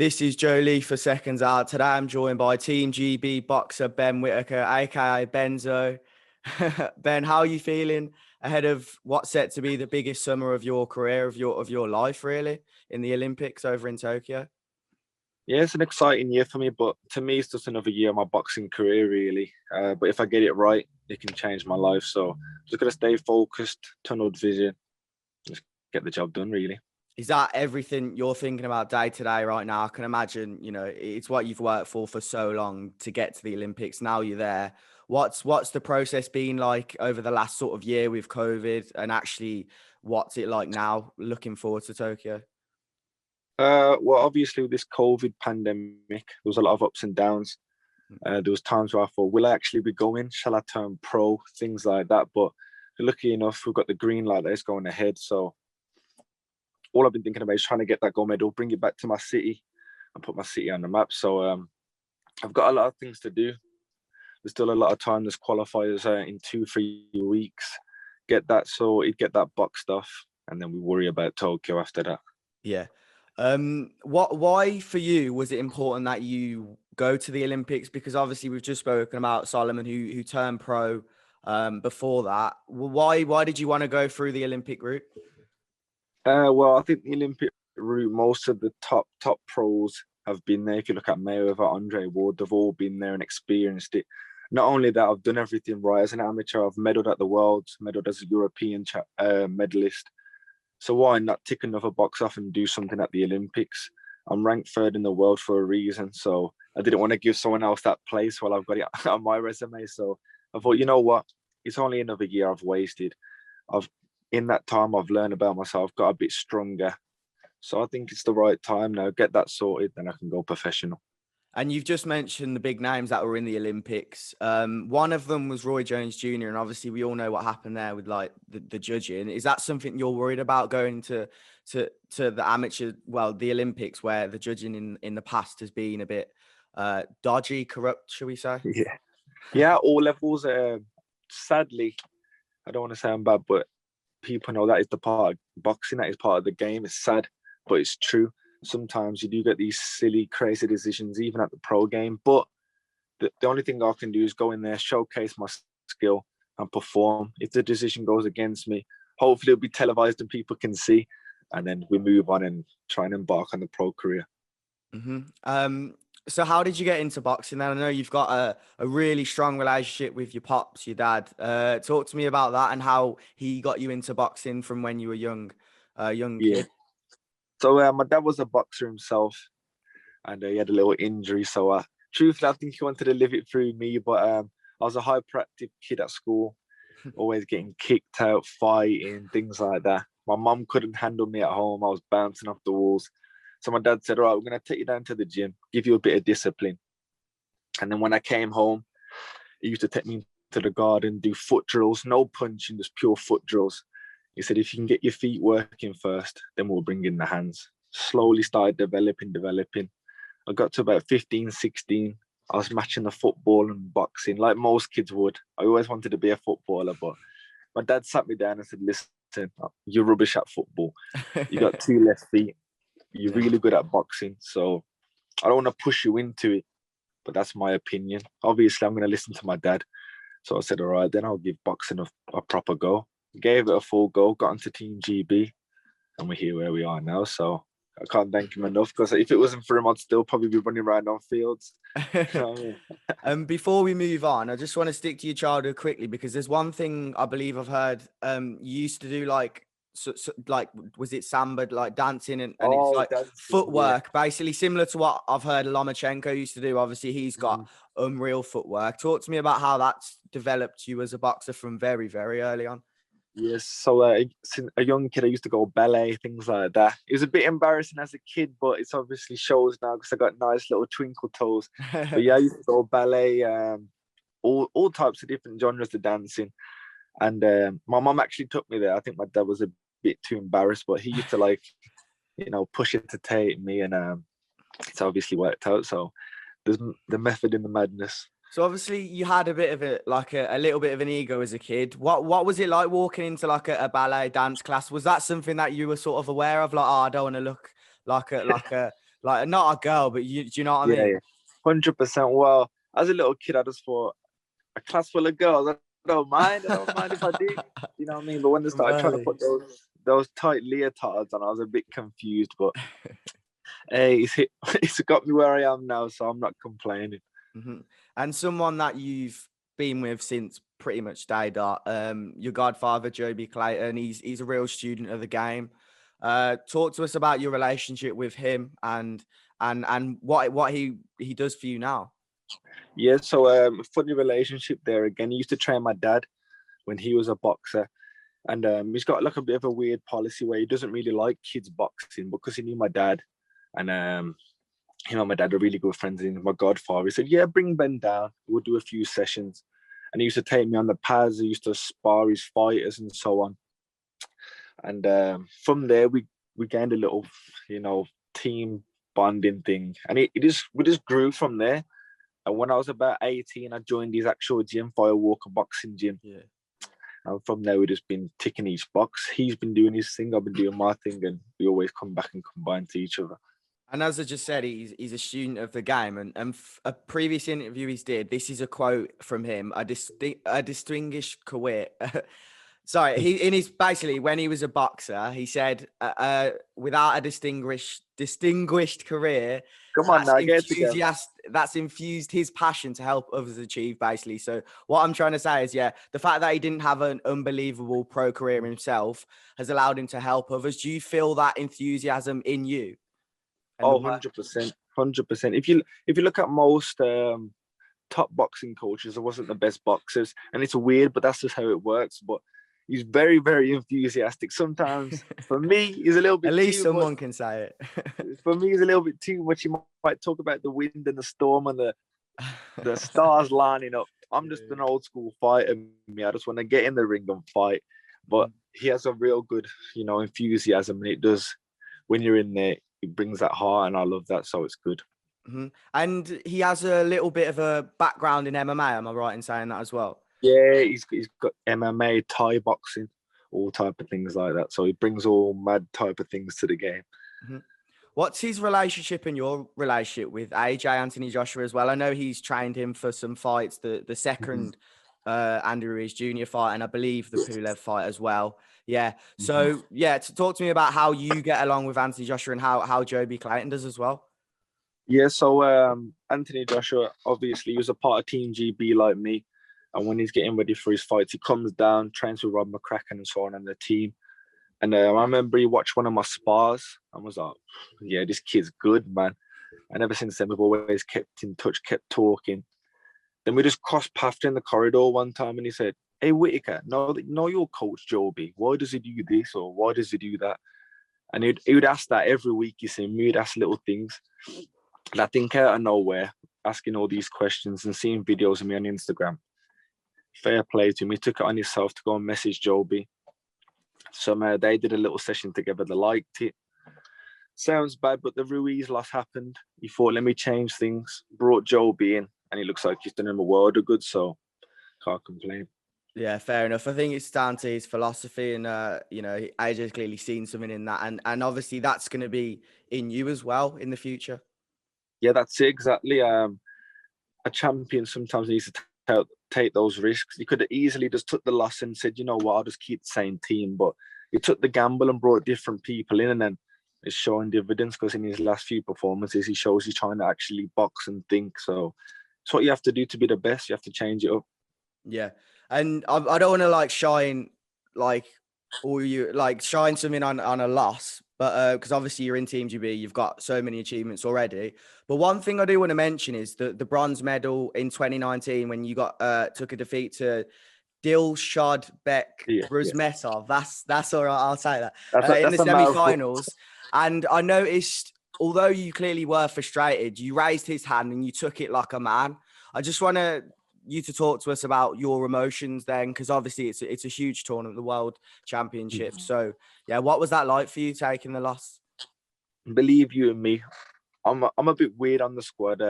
This is Joe Leigh for Seconds Out. Today I'm joined by Team GB boxer Ben Whittaker, aka Benzo. Ben, how are you feeling ahead of what's set to be the biggest summer of your career, of your life, really, in the Olympics over in Tokyo? Yeah, it's an exciting year for me, but to me, it's just another year of my boxing career, really. But if I get it right, it can change my life. So I'm just gonna stay focused, tunneled vision, just get the job done, really. Is that everything you're thinking about day to day right now? I can imagine, it's what you've worked for so long to get to the Olympics. Now you're there. What's the process been like over the last sort of year with COVID, and actually what's it like now looking forward to Tokyo? Well, obviously with this COVID pandemic, there was a lot of ups and downs. There was times where I thought, will I actually be going? Shall I turn pro? Things like that. But lucky enough, we've got the green light that's going ahead. So all I've been thinking about is trying to get that gold medal, bring it back to my city and put my city on the map. So I've got a lot of things to do. There's still a lot of time. There's qualifiers in 2-3 weeks. Get that sorted, get that boxed off, and then we worry about Tokyo after that. Yeah. Why for you was it important that you go to the Olympics? Because obviously we've just spoken about Solomon who turned pro before that. Why did you want to go through the Olympic route? Well, I think the Olympic route, most of the top pros have been there. If you look at Mayweather, Andre Ward, they've all been there and experienced it. Not only that, I've done everything right as an amateur. I've medaled at the Worlds, medaled as a European medalist. So why not tick another box off and do something at the Olympics? I'm ranked third in the world for a reason. So I didn't want to give someone else that place while I've got it on my resume. So I thought, you know what? It's only another year I've wasted. In that time, I've learned about myself, got a bit stronger. So I think it's the right time now. Get that sorted, then I can go professional. And you've just mentioned the big names that were in the Olympics. One of them was Roy Jones Jr. And obviously we all know what happened there with like the judging. Is that something you're worried about going to the amateur, the Olympics, where the judging in the past has been a bit dodgy, corrupt, shall we say? Yeah, all levels. Sadly, I don't want to say I'm bad, but people know that is the part of boxing, that is part of the game. It's sad, but it's true. Sometimes you do get these silly, crazy decisions, even at the pro game. But the only thing I can do is go in there, showcase my skill, and perform. If the decision goes against me, hopefully it'll be televised and people can see. And then we move on and try and embark on the pro career. Mm-hmm. So how did you get into boxing then? I know you've got a really strong relationship with your pops, your dad. Talk to me about that and how he got you into boxing from when you were young kid. So my dad was a boxer himself, and he had a little injury. So truthfully, I think he wanted to live it through me. But I was a hyperactive kid at school, always getting kicked out, fighting, things like that. My mum couldn't handle me at home. I was bouncing off the walls. So my dad said, all right, we're going to take you down to the gym, give you a bit of discipline. And then when I came home, he used to take me to the garden, do foot drills, no punching, just pure foot drills. He said, if you can get your feet working first, then we'll bring in the hands. Slowly started developing. I got to about 15, 16. I was matching the football and boxing like most kids would. I always wanted to be a footballer, but my dad sat me down and said, listen, you're rubbish at football. You got 2 left feet. You're really good at boxing. So I don't want to push you into it, but that's my opinion. Obviously, I'm going to listen to my dad. So I said, all right, then I'll give boxing a proper go. Gave it a full go, got into Team GB, and we're here where we are now. So I can't thank him enough, because if it wasn't for him, I'd still probably be running around on fields. Before we move on, I just want to stick to your childhood quickly, because there's one thing I believe I've heard you used to do, like was it samba, like dancing and it's like dancing, footwork, basically similar to what I've heard Lomachenko used to do. Obviously he's got unreal footwork. Talk to me about how that's developed you as a boxer from very, very early on. Yes, so since a young kid, I used to go ballet, things like that. It was a bit embarrassing as a kid, but it's obviously shows now because I got nice little twinkle toes. But yeah, I used to go ballet, all types of different genres of dancing. And my mum actually took me there. I think my dad was a bit too embarrassed, but he used to push it to take me, and it's obviously worked out. So there's the method in the madness. So obviously you had a bit of a little bit of an ego as a kid. What was it like walking into like a ballet dance class? Was that something that you were sort of aware of? Like, oh, I don't want to look like Like not a girl, but do you know what I Yeah, mean? yeah, 100%. Well, as a little kid, I just thought a class full of girls. I don't mind. I don't mind if I do. You know what I mean? But when they From started trying to early. put those tight leotards on, I was a bit confused. But hey, it's got me where I am now, so I'm not complaining. Hmm. And someone that you've been with since pretty much day dot, your godfather, Joe Clayton, he's a real student of the game. Talk to us about your relationship with him and what he does for you now. Yeah, so funny relationship there again. He used to train my dad when he was a boxer. And he's got like a bit of a weird policy where he doesn't really like kids boxing because he knew my dad. And him and my dad are really good friends. And my godfather, he said, yeah, bring Ben down. We'll do a few sessions. And he used to take me on the pads. He used to spar his fighters and so on. And from there, we gained a little, team bonding thing. And we just grew from there. And when I was about 18, I joined his actual gym, Firewalker Boxing Gym. Yeah. And from there, we've just been ticking each box. He's been doing his thing, I've been doing my thing, and we always come back and combine to each other. And as I just said, he's a student of the game. And a previous interview he did, this is a quote from him: a distinguished career." Sorry, he in his basically when he was a boxer, he said, "Without a distinguished career, Come on now, get it together. that's infused his passion to help others achieve." Basically, so what I'm trying to say is, yeah, the fact that he didn't have an unbelievable pro career himself has allowed him to help others. Do you feel that enthusiasm in you? And the Oh, work. 100%. 100%. If you look at most top boxing coaches, there wasn't the best boxers. And it's weird, but that's just how it works. But he's very, very enthusiastic. Sometimes for me, he's a little At bit least too much. someone can say it. For me, he's a little bit too much. He might talk about the wind and the storm and the stars lining up. I'm just an old school fighter. I just want to get in the ring and fight. But he has a real good, enthusiasm, and it does when you're in there. It brings that heart, and I love that. So it's good. Mm-hmm. And he has a little bit of a background in MMA. Am I right in saying that as well? Yeah, he's got MMA, Thai boxing, all type of things like that. So he brings all mad type of things to the game. Mm-hmm. What's his relationship and your relationship with AJ Anthony Joshua as well? I know he's trained him for some fights, the second Andy Ruiz Jr. fight, and I believe the Pulev fight as well. Yeah. So yeah, to talk to me about how you get along with Anthony Joshua and how Joe Clayton does as well. Yeah, so Anthony Joshua, obviously, he was a part of Team GB like me. And when he's getting ready for his fights, he comes down, trains with Rob McCracken and so on, and the team. And I remember he watched one of my spars and was like, yeah, this kid's good, man. And ever since then, we've always kept in touch, kept talking. Then we just crossed paths in the corridor one time and he said, hey, Whittaker, know your coach, Joby. Why does he do this or why does he do that? And he would ask that every week, you see, we'd ask little things. And I think out of nowhere, asking all these questions and seeing videos of me on Instagram, fair play to him. He took it on himself to go and message Joby. So they did a little session together. They liked it. Sounds bad, but the Ruiz loss happened. He thought, let me change things. Brought Joby in, and he looks like he's done him a world of good. So can't complain. Yeah, fair enough. I think it's down to his philosophy, and AJ's clearly seen something in that, and obviously that's going to be in you as well in the future. Yeah, that's it exactly. A champion sometimes needs to take those risks. He could have easily just took the loss and said, you know what, I'll just keep the same team. But he took the gamble and brought different people in, and then it's showing dividends because in his last few performances, he shows he's trying to actually box and think. So it's what you have to do to be the best. You have to change it up. Yeah, and I don't want to shine shine something on a loss, but because obviously you're in Team GB, you've got so many achievements already. But one thing I do want to mention is the bronze medal in 2019 when you took a defeat to Dilshad Bek Rusmetov. That's all right. I'll say that in the semi-finals. And I noticed, although you clearly were frustrated, you raised his hand and you took it like a man. I just want you to talk to us about your emotions then, because obviously it's a huge tournament, the World Championship. So yeah, what was that like for you taking the loss? Believe you and me, I'm a bit weird on the squad.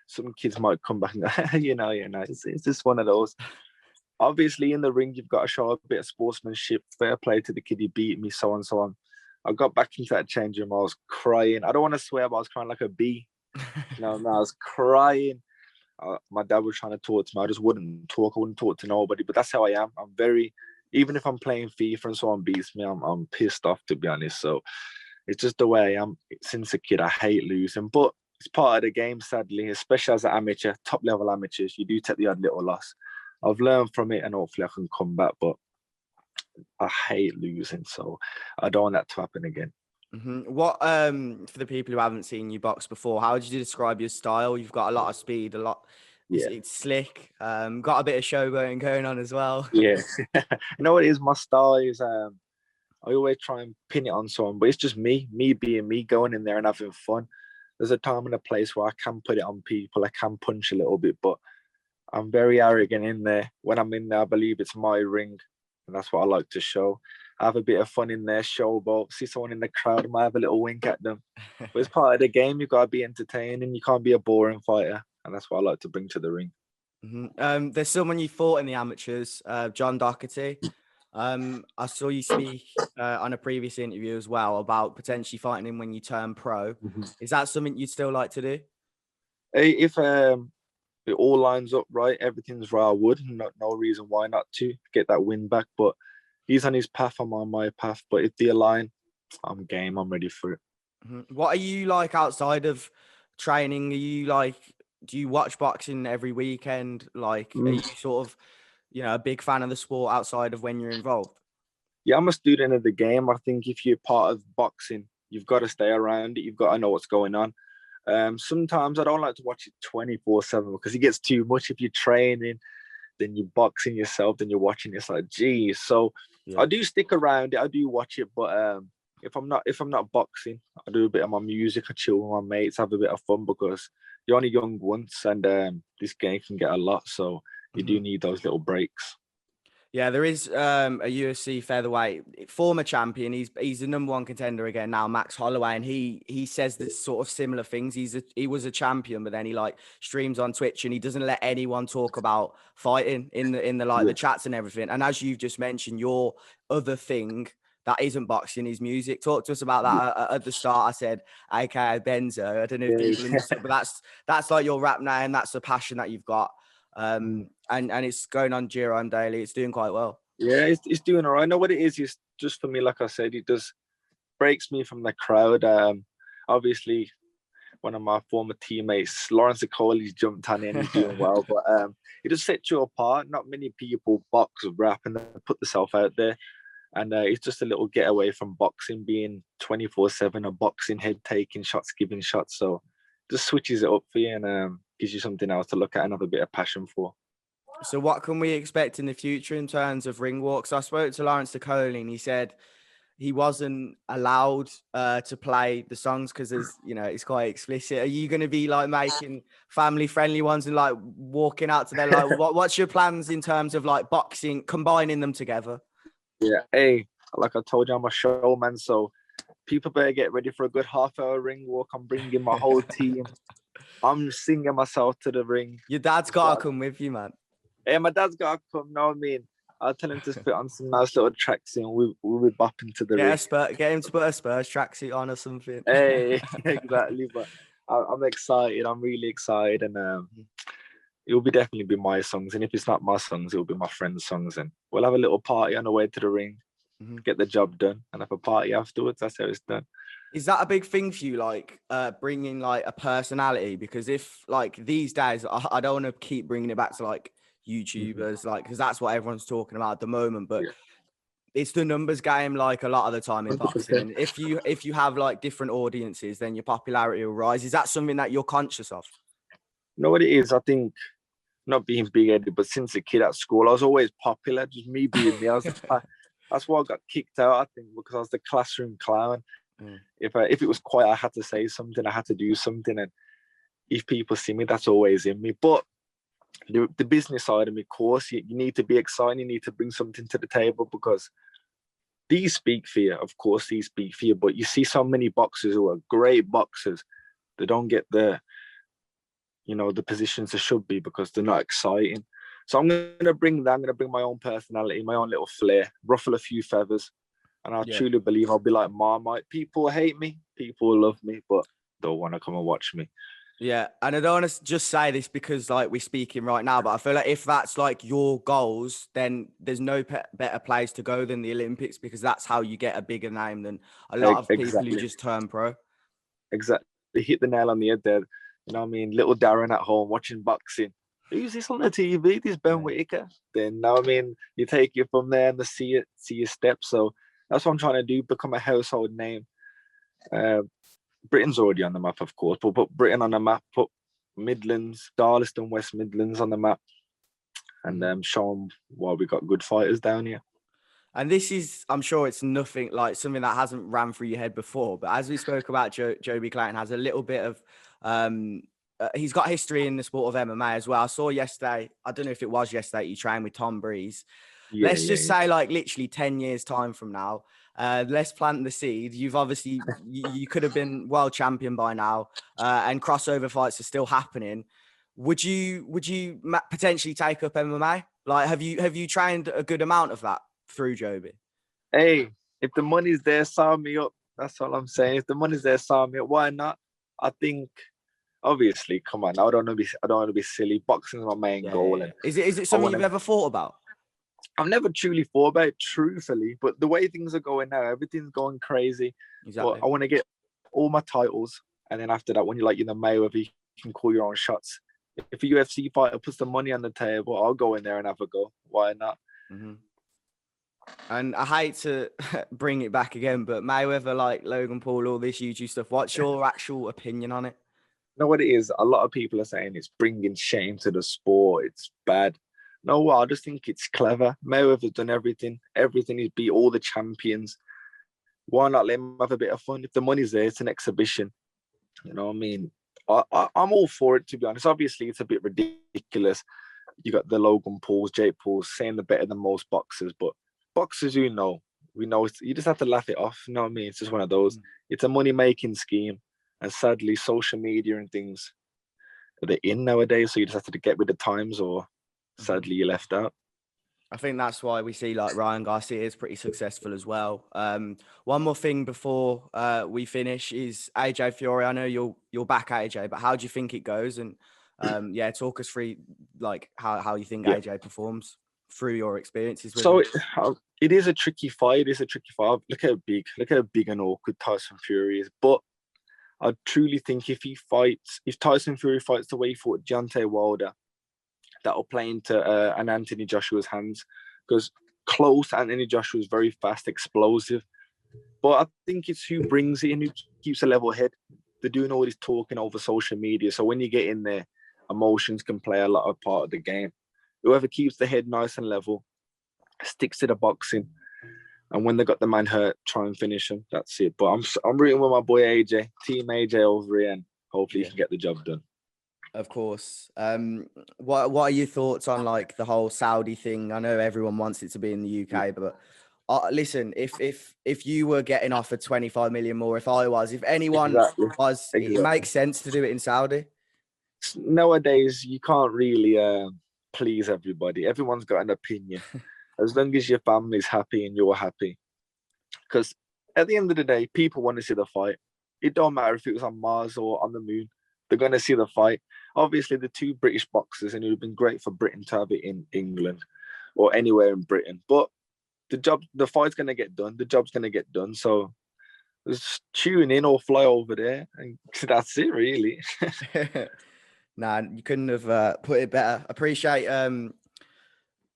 Some kids might come back and go, it's just one of those. Obviously, in the ring, you've got to show a bit of sportsmanship, fair play to the kid, he beat me, so on, so on. I got back into that changing room. I was crying. I don't want to swear, but I was crying like a bee. No, I was crying. My dad was trying to talk to me. I just wouldn't talk. I wouldn't talk to nobody. But that's how I am. I'm very, even if I'm playing FIFA and someone beats me, I'm pissed off, to be honest. So it's just the way I am since a kid. I hate losing, but it's part of the game, sadly, especially as an amateur, top level amateurs. You do take the odd little loss. I've learned from it and hopefully I can come back, but I hate losing. So I don't want that to happen again. What for the people who haven't seen you box before, how would you describe your style? You've got a lot of speed, a lot. Yeah. It's slick. Got a bit of showboating going on as well. Yeah. You know what it is? My style is I always try and pin it on someone, but it's just me being me, going in there and having fun. There's a time and a place where I can put it on people. I can punch a little bit, but I'm very arrogant in there. When I'm in there, I believe it's my ring, and that's what I like to show. I have a bit of fun in there, showboat. See someone in the crowd, I might have a little wink at them. But it's part of the game. You've got to be entertaining. You can't be a boring fighter, and that's what I like to bring to the ring. There's someone you fought in the amateurs, John Doherty. I saw you speak on a previous interview as well about potentially fighting him when you turn pro. Is that something you'd still like to do? If it all lines up right, everything's right, I would. No reason why not to get that win back. But he's on his path, I'm on my path. But if they align, I'm game. I'm ready for it. What are you like outside of training? Are you like, do you watch boxing every weekend? Like, are you sort of, a big fan of the sport outside of when you're involved? Yeah, I'm a student of the game. I think if you're part of boxing, you've got to stay around it. You've got to know what's going on. Sometimes I don't like to watch it 24/7 because it gets too much. If you're training, then you're boxing yourself, then you're watching. It's like, geez. So I do stick around it. I do watch it, but if I'm not boxing, I do a bit of my music. I chill with my mates, have a bit of fun because you're only young once, and this game can get a lot. So you do need those little breaks. Yeah, there is a UFC featherweight former champion. He's the number one contender again now, Max Holloway, and he says this sort of similar things. He was a champion, but then he like streams on Twitch and he doesn't let anyone talk about fighting in the the chats and everything. And as you've just mentioned, your other thing that isn't boxing is music. Talk to us about that. At the start, I said, "AKA Benzo." I don't know if people understood, but that's like your rap name, and that's the passion that you've got. And it's going on Giro and Daily. It's doing quite well. Yeah, it's doing all right. I know what it is. It's just for me, like I said, it just breaks me from the crowd. Obviously, one of my former teammates, Lawrence Okoli's jumped on in, he's doing well, but it just sets you apart. Not many people box or rap and put themselves out there. And it's just a little getaway from boxing, being 24/7, a boxing head, taking shots, giving shots. So just switches it up for you and gives you something else to look at and have a bit of passion for. So what can we expect in the future in terms of ring walks? I spoke to Lawrence Okoli and he said he wasn't allowed to play the songs because it's quite explicit. Are you going to be like making family friendly ones and like walking out to their like what's your plans in terms of like boxing, combining them together? Yeah, hey, like I told you, I'm a showman, so people better get ready for a good half-hour ring walk. I'm bringing my whole team. I'm singing myself to the ring. Your dad's got to come with you, man. Hey, my dad's got to come. Know what I mean? I'll tell him to put on some nice little tracks and we'll be bopping to the ring. Get him to put a Spurs tracksuit on or something. Hey, exactly. But I'm excited. I'm really excited, and it will definitely be my songs. And if it's not my songs, it will be my friends' songs. And we'll have a little party on the way to the ring, get the job done, and have a party afterwards. That's how it's done. Is that a big thing for you, like bringing like a personality? Because if like these days, I don't want to keep bringing it back to like YouTubers, like because that's what everyone's talking about at the moment. But it's the numbers game, like a lot of the time in boxing. And if you have like different audiences, then your popularity will rise. Is that something that you're conscious of? You know what it is? I think not being big-headed, but since a kid at school, I was always popular. Just me being me. That's why I got kicked out. I think because I was the classroom clown. If it was quiet, I had to say something. I had to do something, and if people see me, that's always in me. But the business side of me, of course, you need to be exciting. You need to bring something to the table because these speak for you. Of course, these speak for you. But you see so many boxers who are great boxers. They don't get the positions they should be because they're not exciting. So I'm going to bring that. I'm going to bring my own personality, my own little flair, ruffle a few feathers, And I Yeah. truly believe I'll be like Marmite. People hate me, people love me, but don't want to come and watch me. Yeah, and I don't want to just say this because like we're speaking right now, but I feel like if that's like your goals, then there's no better place to go than the Olympics, because that's how you get a bigger name than a lot of people who just turn pro. Exactly. Hit the nail on the head there. You know what I mean? Little Darren at home watching boxing. Who's this on the TV? This Ben Whittaker. Then now I mean, you take it from there and see your steps. So that's what I'm trying to do, become a household name. Britain's already on the map, of course, but put Britain on the map, put Midlands, Darlaston, West Midlands on the map, and show them why we got good fighters down here. And this is, I'm sure it's nothing like something that hasn't ran through your head before, but as we spoke about, Joby Clayton has a little bit of, he's got history in the sport of MMA as well. I saw yesterday, I don't know if it was yesterday, you trained with Tom Breeze. Let's just say like literally 10 years time from now, let's plant the seed. You've obviously, you could have been world champion by now, and crossover fights are still happening. Would you potentially take up MMA? Like, have you trained a good amount of that through Joby? Hey, if the money's there, sign me up. That's all I'm saying. If the money's there, sign me up. Why not? I think, obviously, come on. I don't want to be silly. Boxing is my main goal. Yeah. And Is it something you've ever thought about? I've never truly thought about it, truthfully. But the way things are going now, everything's going crazy. Exactly. But I want to get all my titles, and then after that, when you're like the Mayweather, you can call your own shots. If a UFC fighter puts the money on the table, I'll go in there and have a go. Why not? Mm-hmm. And I hate to bring it back again, but Mayweather, like Logan Paul, all this YouTube stuff, what's your actual opinion on it? You know what it is? A lot of people are saying it's bringing shame to the sport. It's bad. No, I just think it's clever. Mayweather's done everything. Everything. He's beat all the champions. Why not let him have a bit of fun? If the money's there, it's an exhibition. You know what I mean? I'm all for it, to be honest. Obviously, it's a bit ridiculous. You got the Logan Pauls, Jake Pauls saying they're better than most boxers, but boxers, we know you just have to laugh it off. You know what I mean? It's just one of those. It's a money-making scheme, and sadly, social media and things, they're in nowadays. So you just have to get with the times, or sadly, you're left out. I think that's why we see like Ryan Garcia is pretty successful as well. One more thing before we finish is AJ Fury. I know you're back, AJ, but how do you think it goes? And talk us through like how you think AJ performs through your experiences with him. It is a tricky fight. It is a tricky fight. Look how big and awkward Tyson Fury is. But I truly think if Tyson Fury fights the way he fought Deontay Wilder, that'll play into an Anthony Joshua's hands, because close Anthony Joshua is very fast, explosive. But I think it's who brings it in, who keeps a level head. They're doing all this talking over social media. So when you get in there, emotions can play a lot of part of the game. Whoever keeps the head nice and level, sticks to the boxing, and when they got the man hurt, try and finish him. That's it. But I'm rooting with my boy AJ, Team AJ over here, and hopefully he can get the job done. Of course. What are your thoughts on like the whole Saudi thing? I know everyone wants it to be in the UK, but listen, if you were getting offered 25 million more, if anyone was, it makes sense to do it in Saudi. Nowadays, you can't really please everybody. Everyone's got an opinion. As long as your family's happy and you're happy. Because at the end of the day, people want to see the fight. It don't matter if it was on Mars or on the moon. They're going to see the fight. Obviously, the two British boxers, and it would have been great for Britain to have it in England or anywhere in Britain. But the fight's going to get done. The job's going to get done. So just tune in or fly over there. And that's it, really. Nah, you couldn't have put it better. Appreciate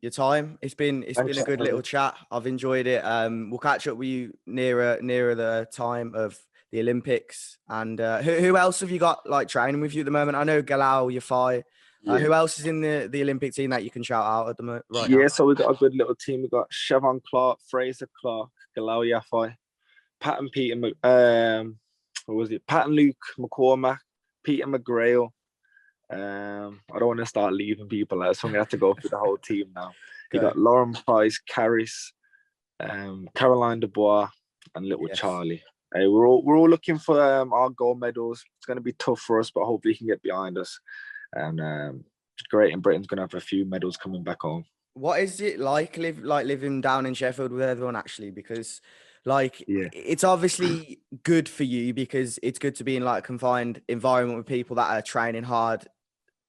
your time. It's been a good little chat. I've enjoyed it. We'll catch up with you nearer the time of the Olympics. And who else have you got like training with you at the moment? I know Galal, your fight. Who else is in the Olympic team that you can shout out at the moment right now? Yeah, so we've got a good little team. We've got Siobhan Clark, Fraser Clark, Galal Yafai, Pat and Peter, Pat and Luke McCormack, Peter McGrail. I don't want to start leaving people out, so I'm going to have to go through the whole team now. You got Lauren Price, Caris, Caroline Dubois, and little Charlie. Hey, we're all looking for our gold medals. It's going to be tough for us, but hopefully he can get behind us. And Great in Britain's going to have a few medals coming back home. What is it like living down in Sheffield with everyone, actually? Because Like, Yeah. it's obviously good for you because it's good to be in like a confined environment with people that are training hard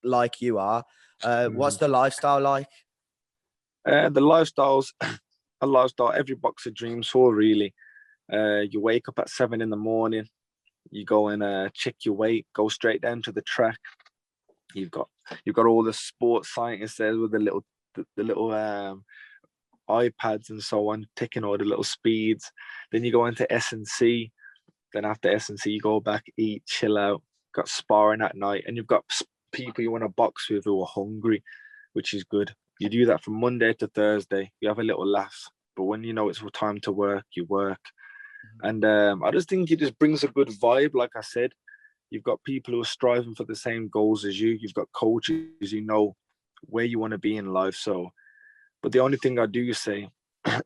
like you are. What's the lifestyle like? The lifestyle's a lifestyle every boxer dreams for, really. You wake up at 7 in the morning, you go and check your weight, go straight down to the track. You've got all the sports scientists there with the little iPads and so on, taking all the little speeds. Then you go into S&C. Then after S&C, you go back, eat, chill out. Got sparring at night, and you've got people you want to box with who are hungry, which is good. You do that from Monday to Thursday. You have a little laugh, but when you know it's time to work, you work. And I just think it just brings a good vibe. Like I said, you've got people who are striving for the same goals as you. You've got coaches who know where you want to be in life. So, but the only thing I do say,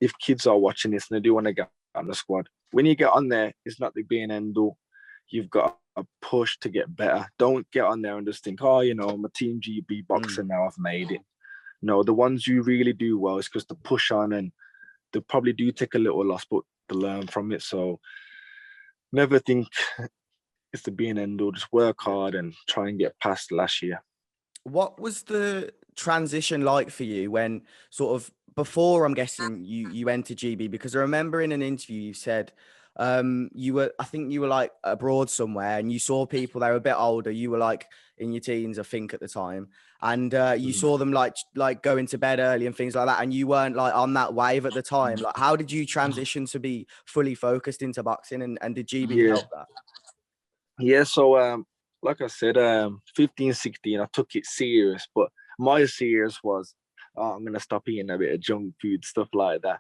if kids are watching this and they do want to get on the squad, when you get on there, it's not the be and end all. You've got a push to get better. Don't get on there and just think, oh, you know, I'm a Team GB boxer now, I've made it. No, the ones you really do well is because they push on, and they probably do take a little loss, but they learn from it. So never think it's the be and end all. Just work hard and try and get past last year. What was the transition like for you when sort of before, I'm guessing, you entered GB? Because I remember in an interview you said I think you were like abroad somewhere and you saw people, they were a bit older, you were like in your teens, I think, at the time, and you saw them like going to bed early and things like that, and you weren't like on that wave at the time. Like, how did you transition to be fully focused into boxing, and did GB help that? Yeah, so like I said, 15, 16, I took it serious, but my serious was, oh, I'm gonna stop eating a bit of junk food, stuff like that.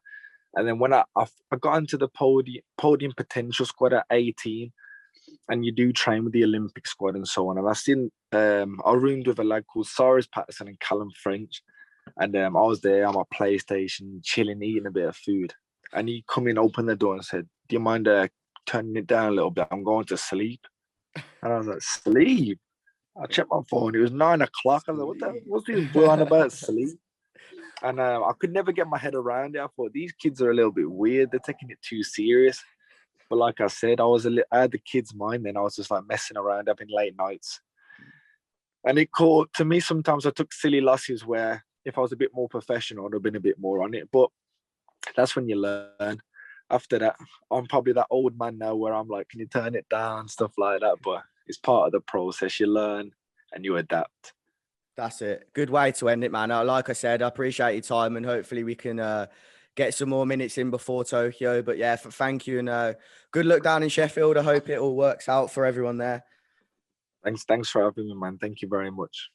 And then when I got into the podium potential squad at 18, and you do train with the Olympic squad and so on. And I roomed with a lad called Cyrus Patterson and Callum French, and I was there on my PlayStation, chilling, eating a bit of food. And he come in, opened the door, and said, "Do you mind turning it down a little bit? I'm going to sleep." And I was like, "Sleep?" I checked my phone. It was 9 o'clock. I was like, what's this boy on about sleep? And I could never get my head around it. I thought, these kids are a little bit weird. They're taking it too serious. But like I said, I had the kid's mind then. I was just like messing around, having late nights. And it caught, to me, sometimes I took silly losses where if I was a bit more professional, I'd have been a bit more on it. But that's when you learn. After that, I'm probably that old man now where I'm like, can you turn it down? Stuff like that. But it's part of the process. You learn and you adapt. That's it. Good way to end it, man. Like I said, I appreciate your time, and hopefully we can get some more minutes in before Tokyo. But yeah, thank you, and good luck down in Sheffield. I hope it all works out for everyone there. Thanks for having me, man. Thank you very much.